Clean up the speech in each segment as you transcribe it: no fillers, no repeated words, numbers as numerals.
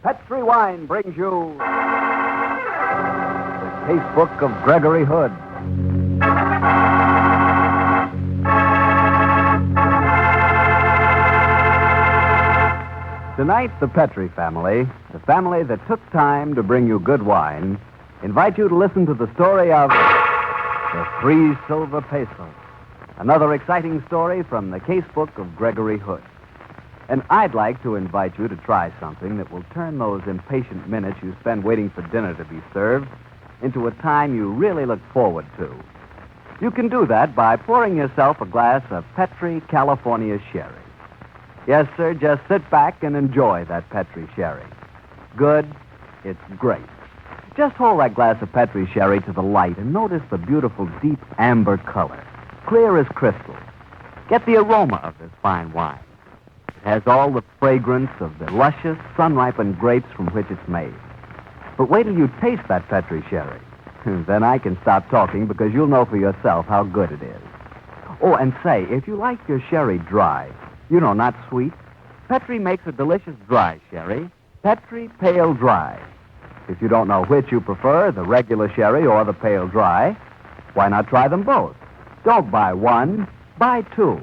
Petri Wine brings you the Casebook of Gregory Hood. Tonight, the Petri family, the family that took time to bring you good wine, invite you to listen to the story of the 3 Silver Pesos, another exciting story from the Casebook of Gregory Hood. And I'd like to invite you to try something that will turn those impatient minutes you spend waiting for dinner to be served into a time you really look forward to. You can do that by pouring yourself a glass of Petri California Sherry. Yes, sir, just sit back and enjoy that Petri Sherry. Good, it's great. Just hold that glass of Petri Sherry to the light and notice the beautiful deep amber color, clear as crystal. Get the aroma of this fine wine. It has all the fragrance of the luscious, sun-ripened grapes from which it's made. But wait till you taste that Petri Sherry. Then I can stop talking because you'll know for yourself how good it is. Oh, and say, if you like your sherry dry, not sweet, Petri makes a delicious dry sherry, Petri Pale Dry. If you don't know which you prefer, the regular sherry or the pale dry, why not try them both? Don't buy one, buy 2.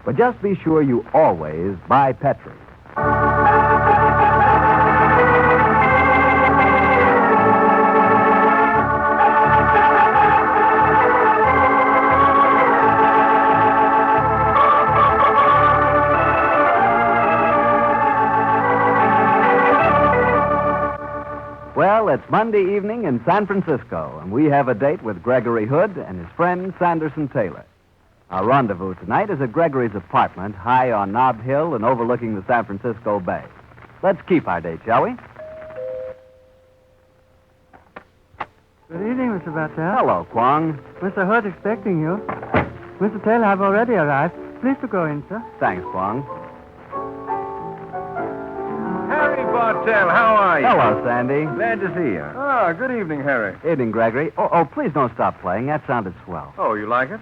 But just be sure you always buy Petri. Well, it's Monday evening in San Francisco, and we have a date with Gregory Hood and his friend Sanderson Taylor. Our rendezvous tonight is at Gregory's apartment, high on Nob Hill and overlooking the San Francisco Bay. Let's keep our date, shall we? Good evening, Mr. Bartell. Hello, Kwong. Mr. Hood expecting you. Mr. Taylor, I've already arrived. Please to go in, sir. Thanks, Kwong. Harry Bartell, how are you? Hello, Sandy. Glad to see you. Ah, good evening, Harry. Evening, Gregory. Oh, please don't stop playing. That sounded swell. Oh, you like it?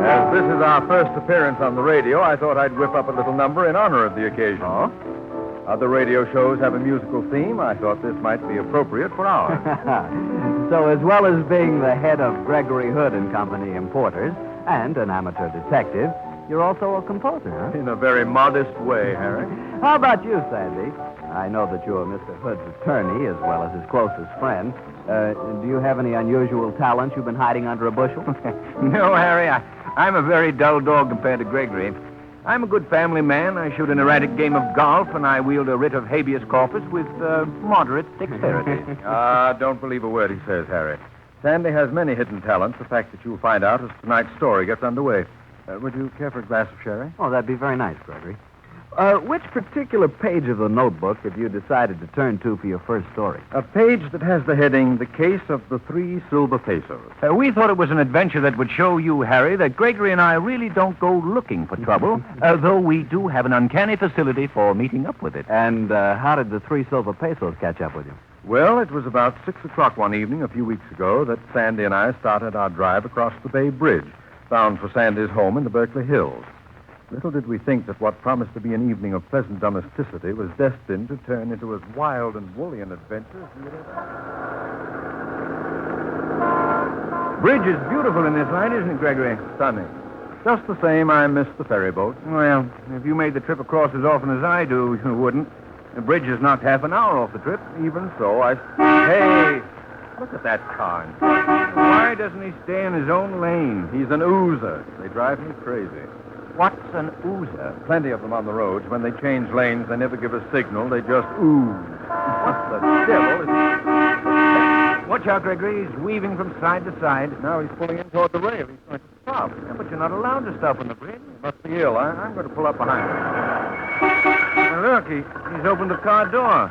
As this is our first appearance on the radio, I thought I'd whip up a little number in honor of the occasion. Oh? Other radio shows have a musical theme. I thought this might be appropriate for ours. So, as well as being the head of Gregory Hood and Company Importers and an amateur detective, you're also a composer, huh? In a very modest way, Harry. How about you, Sandy? I know that you're Mr. Hood's attorney as well as his closest friend. Do you have any unusual talents you've been hiding under a bushel? No, Harry. I'm a very dull dog compared to Gregory. I'm a good family man. I shoot an erratic game of golf, and I wield a writ of habeas corpus with moderate dexterity. Don't believe a word he says, Harry. Sandy has many hidden talents, a fact that you'll find out as tonight's story gets underway. Would you care for a glass of sherry? Oh, that'd be very nice, Gregory. Which particular page of the notebook have you decided to turn to for your first story? A page that has the heading, The Case of the 3 Silver Pesos. We thought it was an adventure that would show you, Harry, that Gregory and I really don't go looking for trouble, though we do have an uncanny facility for meeting up with it. And how did the 3 Silver Pesos catch up with you? Well, it was about 6 o'clock one evening a few weeks ago that Sandy and I started our drive across the Bay Bridge, bound for Sandy's home in the Berkeley Hills. Little did we think that what promised to be an evening of pleasant domesticity was destined to turn into as wild and woolly an adventure as we had ever. Bridge is beautiful in this light, isn't it, Gregory? Stunning. Just the same, I missed the ferry boat. Well, if you made the trip across as often as I do, you wouldn't. The bridge is knocked half an hour off the trip. Even so, Hey, look at that car. Why doesn't he stay in his own lane? He's an oozer. They drive me crazy. What's an oozer? Plenty of them on the roads. When they change lanes, they never give a signal. They just ooze. What the devil is... Watch out, Gregory. He's weaving from side to side. Now he's pulling in toward the rail. He's going to stop. Yeah, but you're not allowed to stop on the bridge. He must be ill. I'm going to pull up behind him. Well, look, he's opened the car door.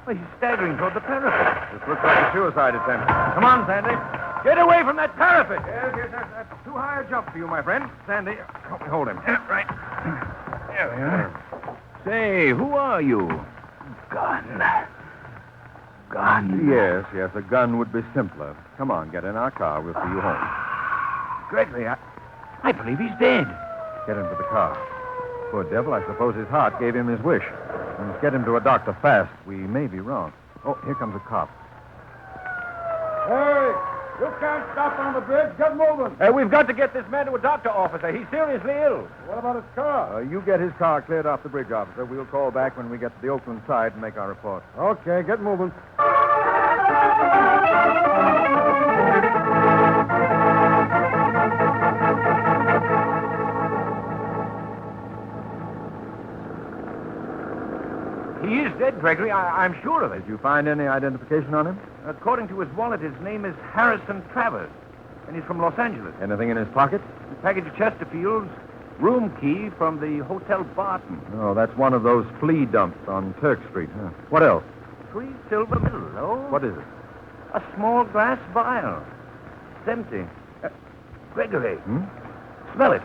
Well, he's staggering toward the parapet. This looks like a suicide attempt. Come on, Sandy. Get away from that parapet. Yes, that's too high a jump for you, my friend. Sandy, help me hold him. Right. There we are. Say, who are you? Gunn. Yes, a gun would be simpler. Come on, get in our car. We'll see you home. Gregory, I believe he's dead. Get into the car. Poor devil, I suppose his heart gave him his wish. We must get him to a doctor fast. We may be wrong. Oh, here comes a cop. Hey, you can't stop on the bridge. Get moving. We've got to get this man to a doctor, officer. He's seriously ill. What about his car? You get his car cleared off the bridge, officer. We'll call back when we get to the Oakland side and make our report. Okay, get moving. He is dead, Gregory. I'm sure of it. Did you find any identification on him? According to his wallet, his name is Harrison Travers, and he's from Los Angeles. Anything in his pocket? A package of Chesterfield's, room key from the Hotel Barton. Oh, that's one of those flea dumps on Turk Street, huh? What else? 3 silver medals, oh? What is it? A small glass vial. It's empty. Gregory. Smell it.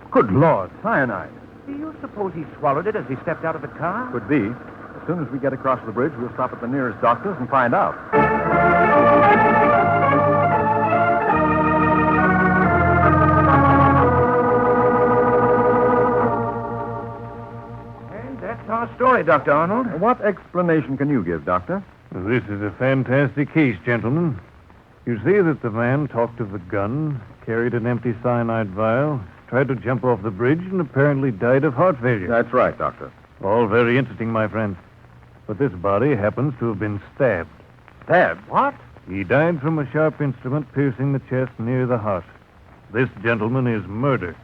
Good Lord, cyanide. Do you suppose he swallowed it as he stepped out of the car? Could be. As soon as we get across the bridge, we'll stop at the nearest doctor's and find out. And that's our story, Dr. Arnold. What explanation can you give, Doctor? This is a fantastic case, gentlemen. You see that the man talked of the gun, carried an empty cyanide vial, tried to jump off the bridge, and apparently died of heart failure. That's right, Doctor. All very interesting, my friend. But this body happens to have been stabbed. Stabbed? What? He died from a sharp instrument piercing the chest near the heart. This, gentleman, is murder.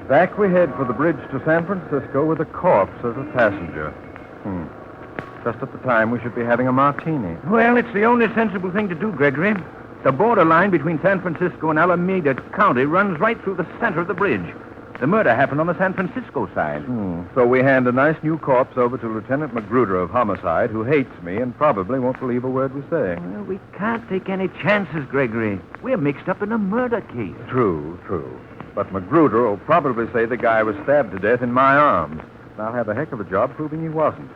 Back we head for the bridge to San Francisco with a corpse as a passenger. Just at the time we should be having a martini. Well, it's the only sensible thing to do, Gregory. The borderline between San Francisco and Alameda County runs right through the center of the bridge. The murder happened on the San Francisco side. So we hand a nice new corpse over to Lieutenant Magruder of Homicide, who hates me and probably won't believe a word we say. Well, we can't take any chances, Gregory. We're mixed up in a murder case. True. But Magruder will probably say the guy was stabbed to death in my arms. And I'll have a heck of a job proving he wasn't.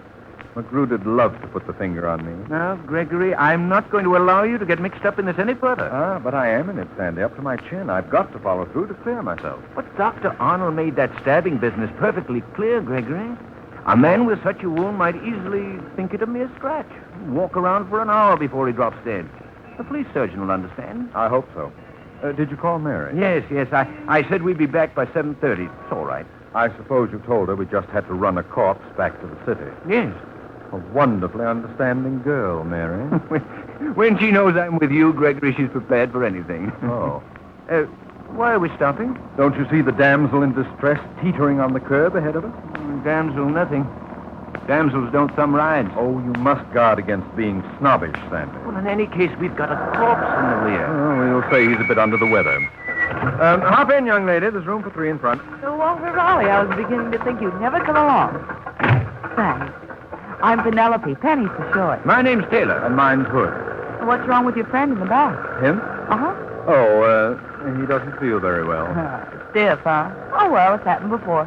Magruder'd love to put the finger on me. Now, Gregory, I'm not going to allow you to get mixed up in this any further. But I am in it, Sandy, up to my chin. I've got to follow through to clear myself. But Dr. Arnold made that stabbing business perfectly clear, Gregory. A man with such a wound might easily think it a mere scratch. Walk around for an hour before he drops dead. The police surgeon will understand. I hope so. Did you call Mary? Yes. I said we'd be back by 7:30. It's all right. I suppose you told her we just had to run a corpse back to the city. Yes. A wonderfully understanding girl, Mary. When she knows I'm with you, Gregory, she's prepared for anything. Oh. Why are we stopping? Don't you see the damsel in distress teetering on the curb ahead of us? Damsel, nothing. Damsels don't thumb rides. Oh, you must guard against being snobbish, Sandy. Well, in any case, we've got a corpse in the rear. Oh, we'll say he's a bit under the weather. Hop in, young lady. There's room for 3 in front. Oh, Walter Raleigh, I was beginning to think you'd never come along. Thanks. I'm Penelope, Penny for short. My name's Taylor. And mine's Hood. What's wrong with your friend in the back? Him? Uh-huh. Oh, he doesn't feel very well. Stiff, huh? Oh, well, it's happened before.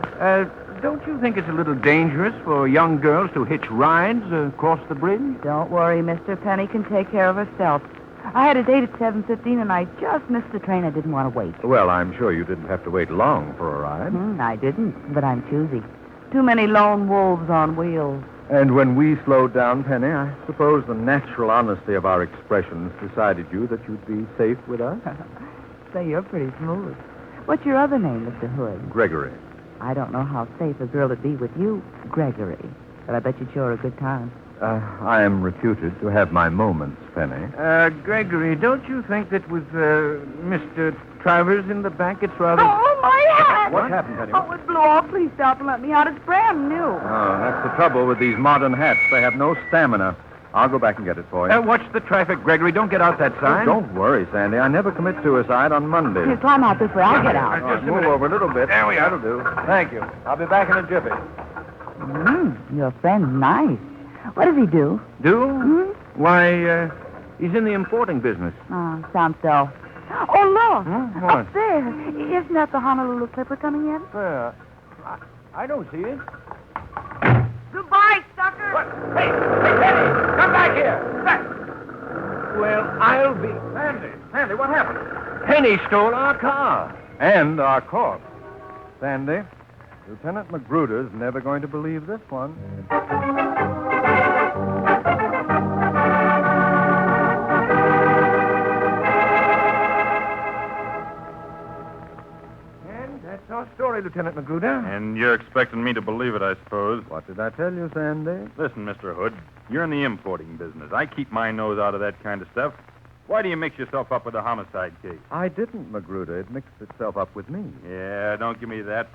Don't you think it's a little dangerous for young girls to hitch rides across the bridge? Don't worry, Mr. Penny can take care of herself. I had a date at 7:15, and I just missed the train. I didn't want to wait. Well, I'm sure you didn't have to wait long for a ride. I didn't, but I'm choosy. Too many lone wolves on wheels. And when we slowed down, Penny, I suppose the natural honesty of our expressions decided you that you'd be safe with us? Say, you're pretty smooth. What's your other name, Mr. Hood? Gregory. I don't know how safe a girl would be with you, Gregory, but I bet you'd show her a good time. I am reputed to have my moments, Penny. Gregory, don't you think that with Mr. Travers in the back, it's rather... Oh, my hat! What happened, Penny? Oh, it blew off. Please stop and let me out. It's brand new. Oh, that's the trouble with these modern hats. They have no stamina. I'll go back and get it for you. Watch the traffic, Gregory. Don't get out that sign. Don't worry, Sandy. I never commit suicide on Monday. Here, climb out this way. I'll get out. Just move over a little bit. There we are. That'll do. Thank you. I'll be back in a jiffy. Your friend's nice. What does he do? Do? Why, he's in the importing business. Oh, sounds dull. Oh, look. What? Up there. Isn't that the Honolulu Clipper coming in? I don't see it. Goodbye, sucker! What? Hey, Penny! Come back here! Back! Well, I'll be... Sandy, what happened? Penny stole our car. And our corpse. Sandy, Lieutenant Magruder's never going to believe this one. And that's our story, Lieutenant Magruder. And you're expecting me to believe it, I suppose. What did I tell you, Sandy? Listen, Mr. Hood, you're in the importing business. I keep my nose out of that kind of stuff. Why do you mix yourself up with a homicide case? I didn't, Magruder. It mixed itself up with me. Yeah, don't give me that.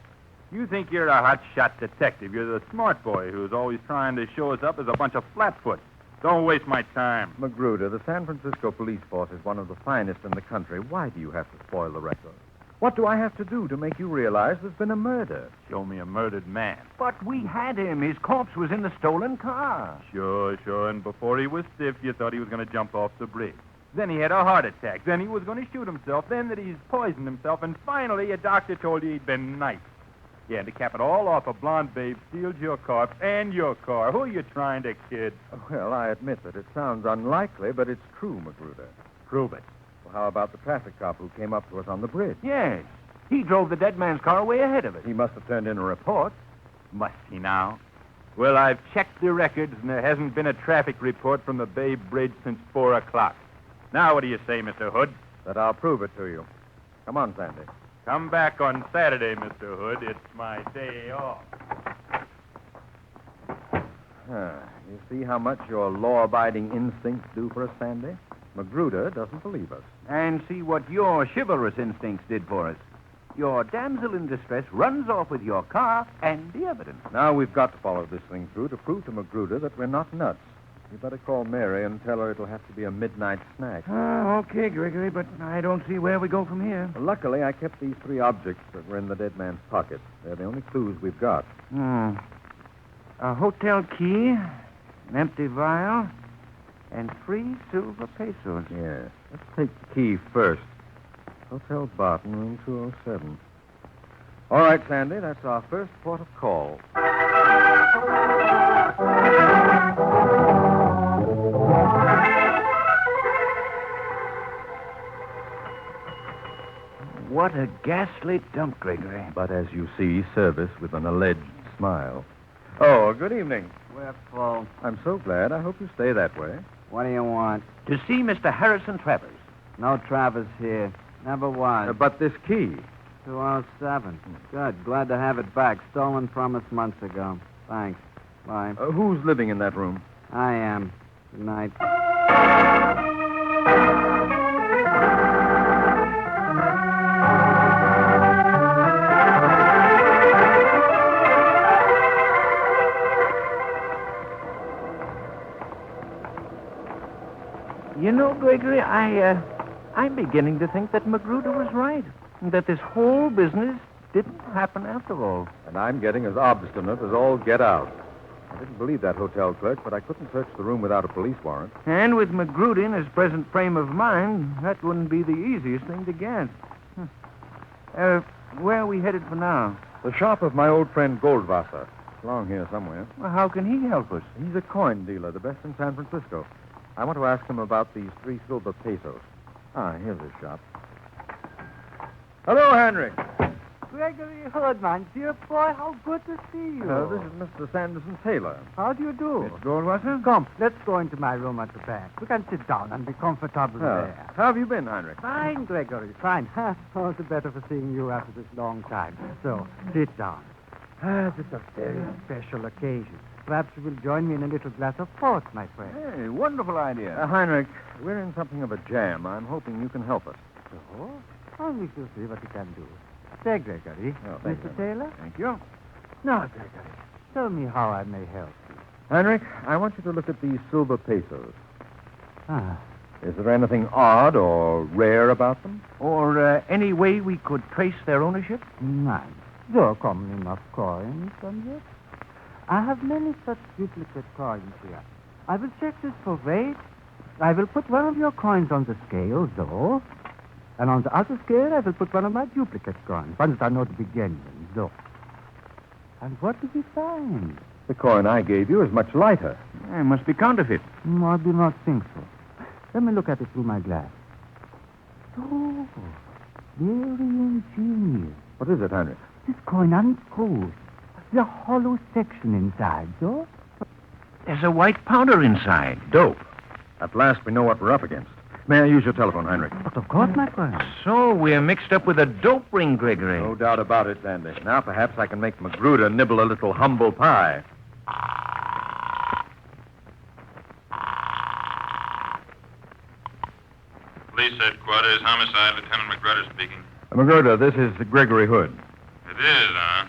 You think you're a hot-shot detective. You're the smart boy who's always trying to show us up as a bunch of flatfoot. Don't waste my time. Magruder, the San Francisco police force is one of the finest in the country. Why do you have to spoil the record? What do I have to do to make you realize there's been a murder? Show me a murdered man. But we had him. His corpse was in the stolen car. Sure. And before he was stiff, you thought he was going to jump off the bridge. Then he had a heart attack. Then he was going to shoot himself. Then that he's poisoned himself. And finally, a doctor told you he'd been knifed. Yeah, and to cap it all off, a blonde babe steals your corpse and your car. Who are you trying to kid? Well, I admit that it sounds unlikely, but it's true, Magruder. Prove it. Well, how about the traffic cop who came up to us on the bridge? Yes. He drove the dead man's car way ahead of it. He must have turned in a report. Must he now? Well, I've checked the records, and there hasn't been a traffic report from the Bay Bridge since 4 o'clock. Now, what do you say, Mr. Hood? That I'll prove it to you. Come on, Sandy. Come back on Saturday, Mr. Hood. It's my day off. You see how much your law-abiding instincts do for us, Sandy? Magruder doesn't believe us. And see what your chivalrous instincts did for us. Your damsel in distress runs off with your car and the evidence. Now we've got to follow this thing through to prove to Magruder that we're not nuts. You better call Mary and tell her it'll have to be a midnight snack. Okay, Gregory, but I don't see where we go from here. Luckily, I kept these 3 objects that were in the dead man's pocket. They're the only clues we've got. A hotel key, an empty vial, and 3 silver pesos. Yes. Let's take the key first. Hotel Barton, room 207. All right, Sandy, that's our first port of call. What a ghastly dump, Gregory. But as you see, service with an alleged smile. Oh, good evening. We're full. I'm so glad. I hope you stay that way. What do you want? To see Mr. Harrison Travers. No Travers here. Never was. But this key. 207. Good. Glad to have it back. Stolen from us months ago. Thanks. Bye. Who's living in that room? I am. Good night. You know, Gregory, I'm beginning to think that Magruder was right. And that this whole business didn't happen after all. And I'm getting as obstinate as all get out. I didn't believe that hotel clerk, but I couldn't search the room without a police warrant. And with Magruder in his present frame of mind, that wouldn't be the easiest thing to get. Where are we headed for now? The shop of my old friend Goldwasser. It's along here somewhere. Well, how can he help us? He's a coin dealer, the best in San Francisco. I want to ask him about these 3 silver pesos. Here's his shop. Hello, Heinrich. Gregory Hood, my dear boy, how good to see you. This is Mr. Sanderson Taylor. How do you do? Miss Goldwasser? Come, let's go into my room at the back. We can sit down and be comfortable there. How have you been, Heinrich? Fine, Gregory, fine. All the better for seeing you after this long time. So, sit down. This is a very special occasion. Perhaps you will join me in a little glass of port, my friend. Hey, wonderful idea. Heinrich, we're in something of a jam. I'm hoping you can help us. So, we shall see what we can do. Say, Gregory. Thank you. Mr. Taylor? Thank you. Now, Gregory, tell me how I may help you. Heinrich, I want you to look at these silver pesos. Ah, Is there anything odd or rare about them? Or any way we could trace their ownership? none. They're common enough coins, and yet I have many such duplicate coins here. I will check this for weight. I will put one of your coins on the scale, though. And on the other scale, I will put one of my duplicate coins. Ones I know to begin with, though. And what did he find? The coin I gave you is much lighter. It must be counterfeit. I do not think so. Let me look at it through my glass. Oh, very ingenious. What is it, Heinrich? This coin unscrews. The hollow section inside, so? There's a white powder inside. Dope. At last we know what we're up against. May I use your telephone, Heinrich? But of course, my friend. So we're mixed up with a dope ring, Gregory. No doubt about it, Sandy. Now perhaps I can make Magruder nibble a little humble pie. Police headquarters, homicide, Lieutenant Magruder speaking. Magruder, this is Gregory Hood. It is, huh?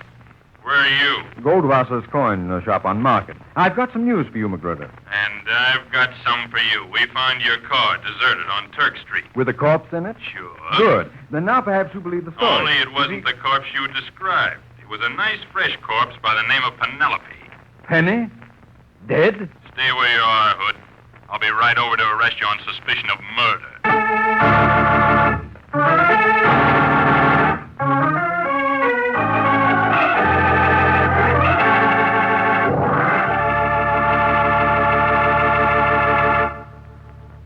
Where are you? Goldwasser's coin shop on Market. I've got some news for you, Magruder. And I've got some for you. We found your car deserted on Turk Street. With a corpse in it? Sure. Good. Then now perhaps you believe the story. Only it wasn't the corpse you described. It was a nice, fresh corpse by the name of Penelope. Penny? Dead? Stay where you are, Hood. I'll be right over to arrest you on suspicion of murder.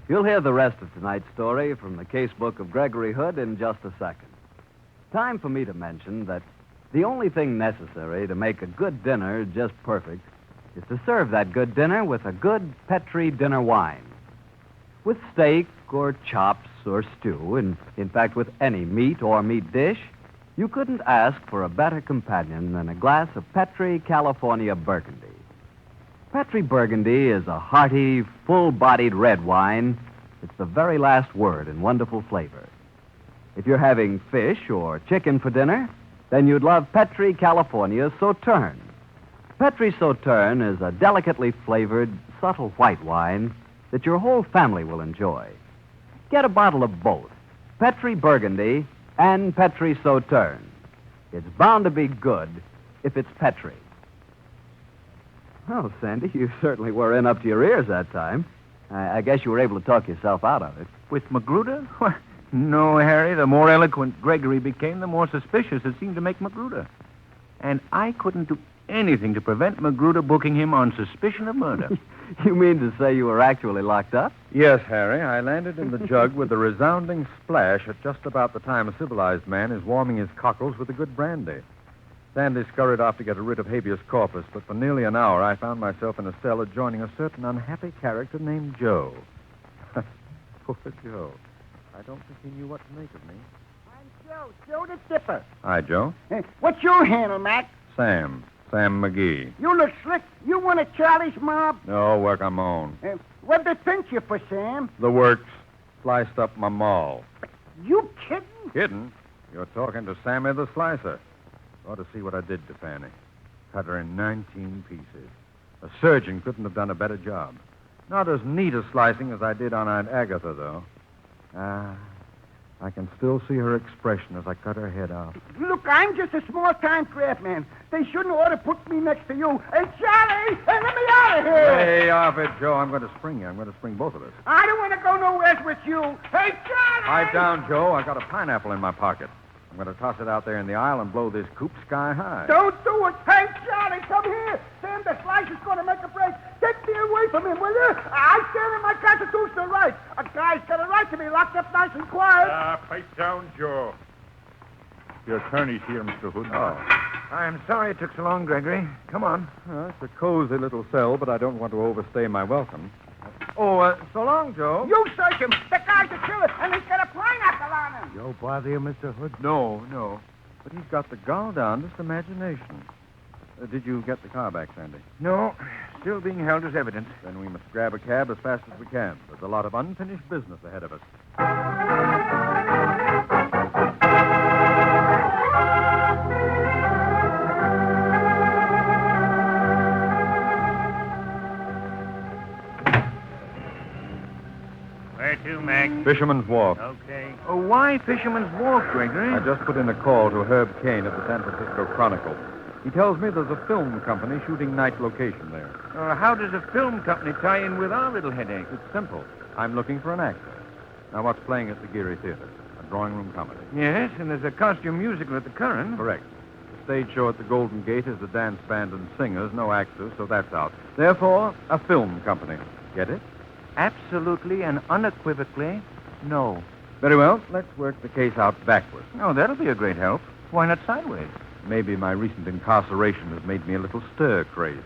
You'll hear the rest of tonight's story from the Casebook of Gregory Hood in just a second. Time for me to mention that the only thing necessary to make a good dinner just perfect is to serve that good dinner with a good Petri dinner wine. With steak or chops or stew, and in fact with any meat or meat dish, you couldn't ask for a better companion than a glass of Petri California Burgundy. Petri Burgundy is a hearty, full-bodied red wine. It's the very last word in wonderful flavor. If you're having fish or chicken for dinner, then you'd love Petri California Sauterne. Petri Sauterne is a delicately flavored, subtle white wine that your whole family will enjoy. Get a bottle of both, Petri Burgundy and Petri Sauterne. It's bound to be good if it's Petri. Oh, Sandy, you certainly were in up to your ears that time. I guess you were able to talk yourself out of it. With Magruder? Why, no, Harry. The more eloquent Gregory became, the more suspicious it seemed to make Magruder. And I couldn't do anything to prevent Magruder booking him on suspicion of murder. You mean to say you were actually locked up? Yes, Harry. I landed in the jug with a resounding splash at just about the time a civilized man is warming his cockles with a good brandy. Sandy scurried off to get rid of habeas corpus, but for nearly an hour I found myself in a cell adjoining a certain unhappy character named Joe. Poor Joe. I don't think he knew what to make of me. I'm Joe the Dipper. Hi, Joe. What's your handle, Mac? Sam McGee. You look slick. You one of Charlie's mob? No, work on my own. What'd they pinch you for, Sam? The works sliced up my maul. You kidding? Kidding? You're talking to Sammy the Slicer. Ought to see what I did to Fanny. Cut her in 19 pieces. A surgeon couldn't have done a better job. Not as neat a slicing as I did on Aunt Agatha, though. I can still see her expression as I cut her head off. Look, I'm just a small-time craftsman. They shouldn't ought to put me next to you. Hey, Charlie, let me out of here. Lay off it, Joe. I'm going to spring you. I'm going to spring both of us. I don't want to go nowhere with you. Hey, Charlie! Pipe down, Joe. I got a pineapple in my pocket. I'm going to toss it out there in the aisle and blow this coop sky high. Don't do it. Hey, Charlie, come here. Sam the Slicer's going to make a break. Take me away from him, will you? I stand in my constitutional right. A guy's got a right to be locked up nice and quiet. Pipe down, Joe. Your attorney's here, Mr. Hood. Oh. I'm sorry it took so long, Gregory. Come on. It's a cozy little cell, but I don't want to overstay my welcome. Oh, so long, Joe. You search him. The guy's a killer, and he's got a pineapple on him. Joe bother you, Mr. Hood? No. But he's got the gall down, just imagination. Did you get the car back, Sandy? No, still being held as evidence. Then we must grab a cab as fast as we can. There's a lot of unfinished business ahead of us. Where to, Mac? Fisherman's Wharf. Okay. Why Fisherman's Wharf, Gregory? I just put in a call to Herb Kane at the San Francisco Chronicle. He tells me there's a film company shooting night location there. How does a film company tie in with our little headache? It's simple. I'm looking for an actor. Now, what's playing at the Geary Theater? A drawing room comedy. Yes, and there's a costume musical at the Curran. Correct. The stage show at the Golden Gate is a dance band and singers, no actors, so that's out. Therefore, a film company. Get it? Absolutely and unequivocally, no. Very well. Let's work the case out backwards. Oh, that'll be a great help. Why not sideways? Maybe my recent incarceration has made me a little stir-crazy.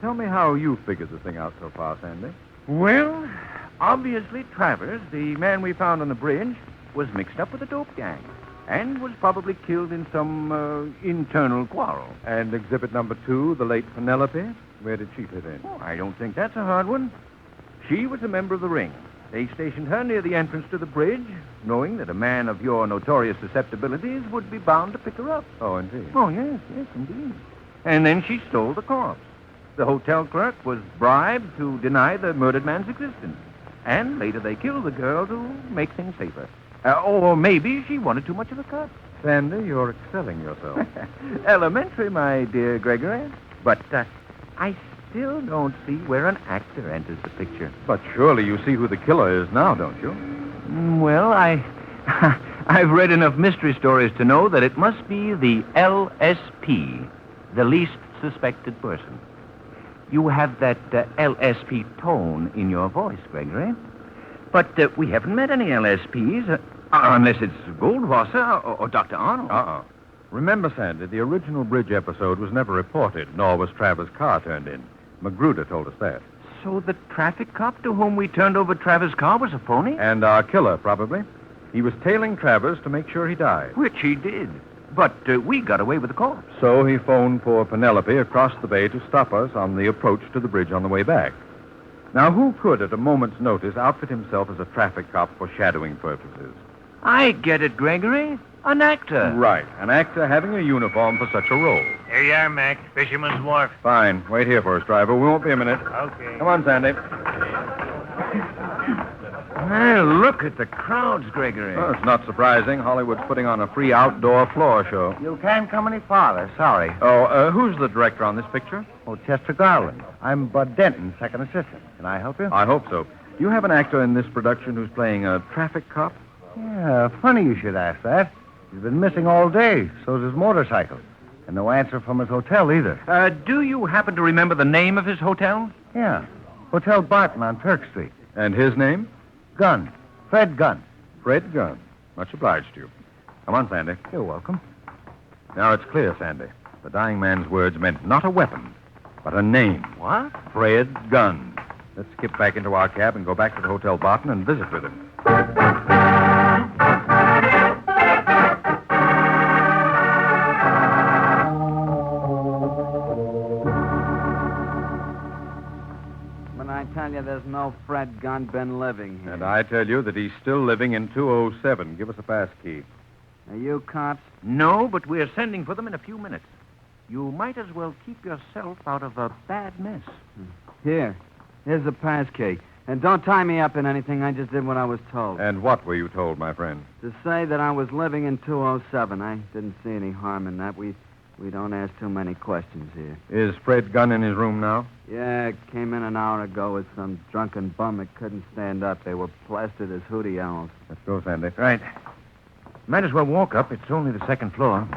Tell me how you figured the thing out so far, Sandy. Well, obviously Travers, the man we found on the bridge, was mixed up with a dope gang and was probably killed in some internal quarrel. And exhibit number 2, the late Penelope, where did she fit in? Oh, I don't think that's a hard one. She was a member of the ring. They stationed her near the entrance to the bridge, knowing that a man of your notorious susceptibilities would be bound to pick her up. Oh, indeed. Oh, yes, indeed. And then she stole the corpse. The hotel clerk was bribed to deny the murdered man's existence. And later they killed the girl to make things safer. Or maybe she wanted too much of a cut. Sandy, you're excelling yourself. Elementary, my dear Gregory. But I still don't see where an actor enters the picture. But surely you see who the killer is now, don't you? Well, I've read enough mystery stories to know that it must be the LSP, the least suspected person. You have that LSP tone in your voice, Gregory. But we haven't met any LSPs, unless it's Goldwasser or Dr. Arnold. Remember, Sandy, the original bridge episode was never reported, nor was Travers' car turned in. Magruder told us that. So the traffic cop to whom we turned over Travers' car was a phony? And our killer, probably. He was tailing Travers to make sure he died. Which he did. But we got away with the corpse. So he phoned for Penelope across the bay to stop us on the approach to the bridge on the way back. Now, who could, at a moment's notice, outfit himself as a traffic cop for shadowing purposes? I get it, Gregory. An actor. Right. An actor having a uniform for such a role. Here you are, Mac. Fisherman's Wharf. Fine. Wait here for us, driver. We won't be a minute. Okay. Come on, Sandy. Well, look at the crowds, Gregory. Oh, it's not surprising. Hollywood's putting on a free outdoor floor show. You can't come any farther, sorry. Oh, who's the director on this picture? Oh, Chester Garland. I'm Bud Denton, second assistant. Can I help you? I hope so. Do you have an actor in this production who's playing a traffic cop? Yeah, funny you should ask that. He's been missing all day. So's his motorcycle. And no answer from his hotel either. Do you happen to remember the name of his hotel? Yeah. Hotel Barton on Turk Street. And his name? Gunn. Fred Gunn. Fred Gunn. Much obliged to you. Come on, Sandy. You're welcome. Now it's clear, Sandy. The dying man's words meant not a weapon, but a name. What? Fred Gunn. Let's skip back into our cab and go back to the Hotel Barton and visit with him. When I tell you there's no Fred Gunn been living here. And I tell you that he's still living in 207. Give us a pass key. Are you cops? No, but we're sending for them in a few minutes. You might as well keep yourself out of a bad mess. Here's the pass key. And don't tie me up in anything. I just did what I was told. And what were you told, my friend? To say that I was living in 207. I didn't see any harm in that. We don't ask too many questions here. Is Fred Gunn in his room now? Yeah, came in an hour ago with some drunken bum that couldn't stand up. They were plastered as hootie owls. Let's go, Sandy. Right. Might as well walk up. It's only the second floor.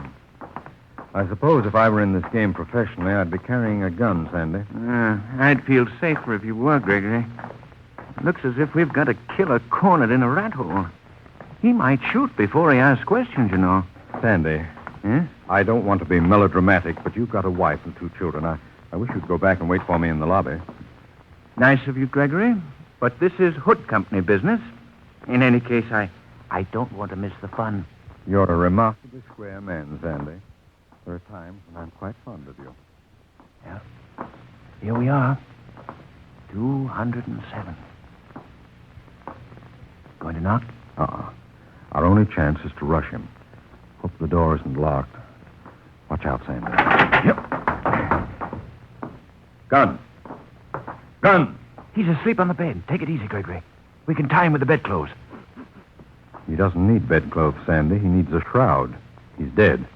I suppose if I were in this game professionally, I'd be carrying a gun, Sandy. I'd feel safer if you were, Gregory. Looks as if we've got a killer cornered in a rat hole. He might shoot before he asks questions, you know. Sandy. Eh? I don't want to be melodramatic, but you've got a wife and 2 children. I wish you'd go back and wait for me in the lobby. Nice of you, Gregory. But this is Hood Company business. In any case, I don't want to miss the fun. You're a remarkably square man, Sandy. There are times when I'm quite fond of you. Yeah. Here we are. 207. Going to knock? Our only chance is to rush him. Hope the door isn't locked. Watch out, Sandy. Yep. Gun. Gun. He's asleep on the bed. Take it easy, Gregory. We can tie him with the bedclothes. He doesn't need bedclothes, Sandy. He needs a shroud. He's dead.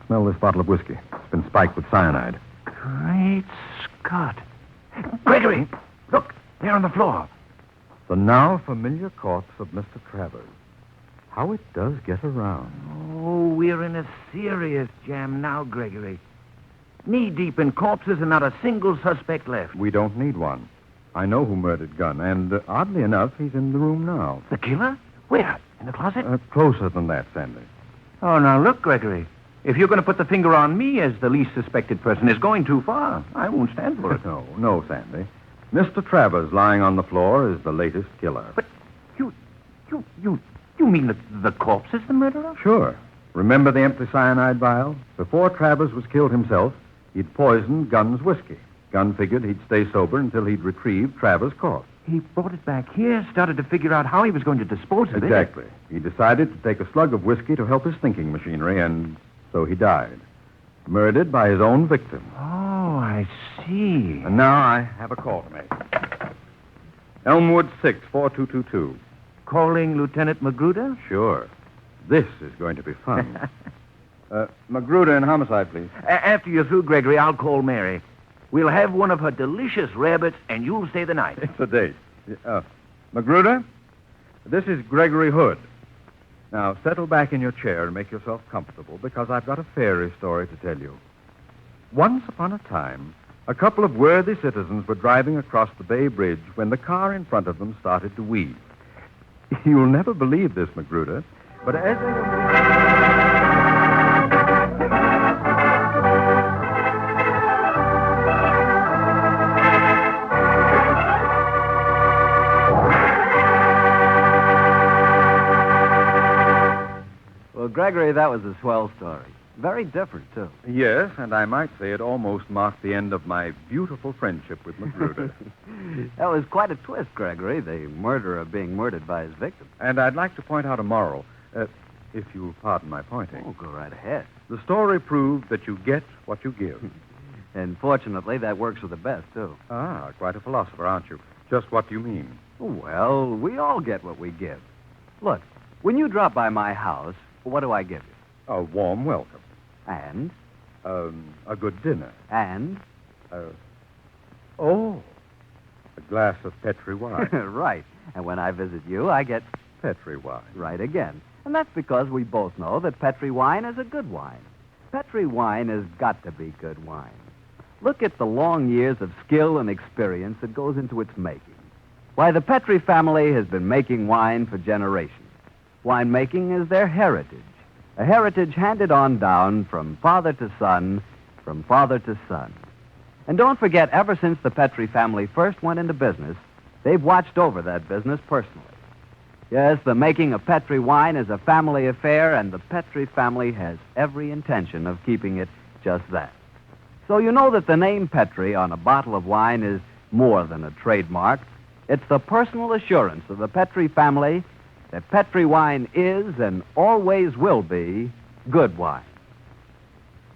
Smell this bottle of whiskey. It's been spiked with cyanide. Great Scott. Gregory, look, there on the floor. The now familiar corpse of Mr. Travers. How it does get around. Oh, we're in a serious jam now, Gregory. Knee-deep in corpses and not a single suspect left. We don't need one. I know who murdered Gunn, and oddly enough, he's in the room now. The killer? Where? In the closet? Closer than that, Sandy. Oh, now look, Gregory. If you're going to put the finger on me as the least suspected person, it's going too far. I won't stand for it. No, Sandy. Mr. Travers lying on the floor is the latest killer. But you mean the corpse is the murderer? Sure. Remember the empty cyanide vial? Before Travers was killed himself, he'd poisoned Gunn's whiskey. Gunn figured he'd stay sober until he'd retrieved Travers' corpse. He brought it back here, started to figure out how he was going to dispose of it. Exactly. He decided to take a slug of whiskey to help his thinking machinery, and so he died. Murdered by his own victim. Oh, I see. And now I have a call to make. Elmwood 6, 4222. Calling Lieutenant Magruder? Sure. This is going to be fun. Magruder in homicide, please. After you're through, Gregory, I'll call Mary. We'll have one of her delicious rabbits, and you'll stay the night. It's a date. Magruder, this is Gregory Hood. Now, settle back in your chair and make yourself comfortable, because I've got a fairy story to tell you. Once upon a time, a couple of worthy citizens were driving across the Bay Bridge when the car in front of them started to weave. You'll never believe this, Magruder, but as they were... Well, Gregory, that was a swell story. Very different, too. Yes, and I might say it almost marked the end of my beautiful friendship with Magruder. That was quite a twist, Gregory, the murderer being murdered by his victim. And I'd like to point out a moral, if you'll pardon my pointing. Oh, go right ahead. The story proved that you get what you give. And fortunately, that works for the best, too. Ah, quite a philosopher, aren't you? Just what do you mean? Well, we all get what we give. Look, when you drop by my house, what do I give you? A warm welcome. And? A good dinner. And? A glass of Petri wine. Right. And when I visit you, I get... Petri wine. Right again. And that's because we both know that Petri wine is a good wine. Petri wine has got to be good wine. Look at the long years of skill and experience that goes into its making. Why, the Petri family has been making wine for generations. Winemaking is their heritage. A heritage handed on down from father to son, from father to son. And don't forget, ever since the Petri family first went into business, they've watched over that business personally. Yes, the making of Petri wine is a family affair, and the Petri family has every intention of keeping it just that. So you know that the name Petri on a bottle of wine is more than a trademark. It's the personal assurance of the Petri family that Petri wine is and always will be good wine.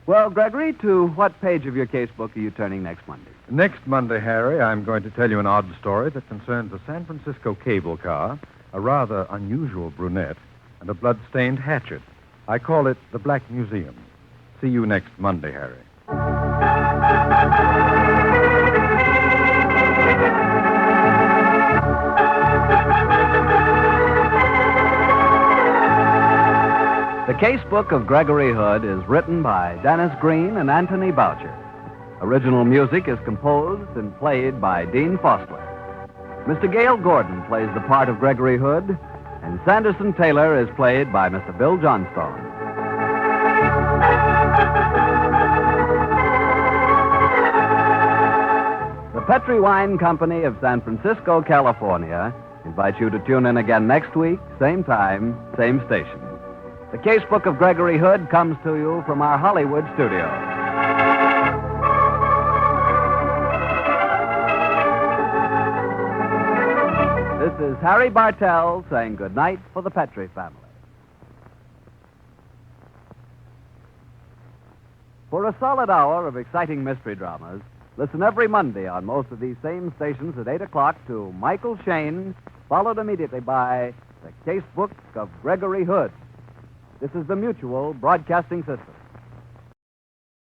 Well, Gregory, to what page of your casebook are you turning next Monday? Next Monday, Harry, I'm going to tell you an odd story that concerns a San Francisco cable car, a rather unusual brunette, and a blood-stained hatchet. I call it the Black Museum. See you next Monday, Harry. The Casebook of Gregory Hood is written by Dennis Green and Anthony Boucher. Original music is composed and played by Dean Fossler. Mr. Gale Gordon plays the part of Gregory Hood, and Sanderson Taylor is played by Mr. Bill Johnstone. The Petri Wine Company of San Francisco, California, invites you to tune in again next week, same time, same station. The Casebook of Gregory Hood comes to you from our Hollywood studio. This is Harry Bartell saying goodnight for the Petri family. For a solid hour of exciting mystery dramas, listen every Monday on most of these same stations at 8 o'clock to Michael Shane, followed immediately by The Casebook of Gregory Hood. This is the Mutual Broadcasting System.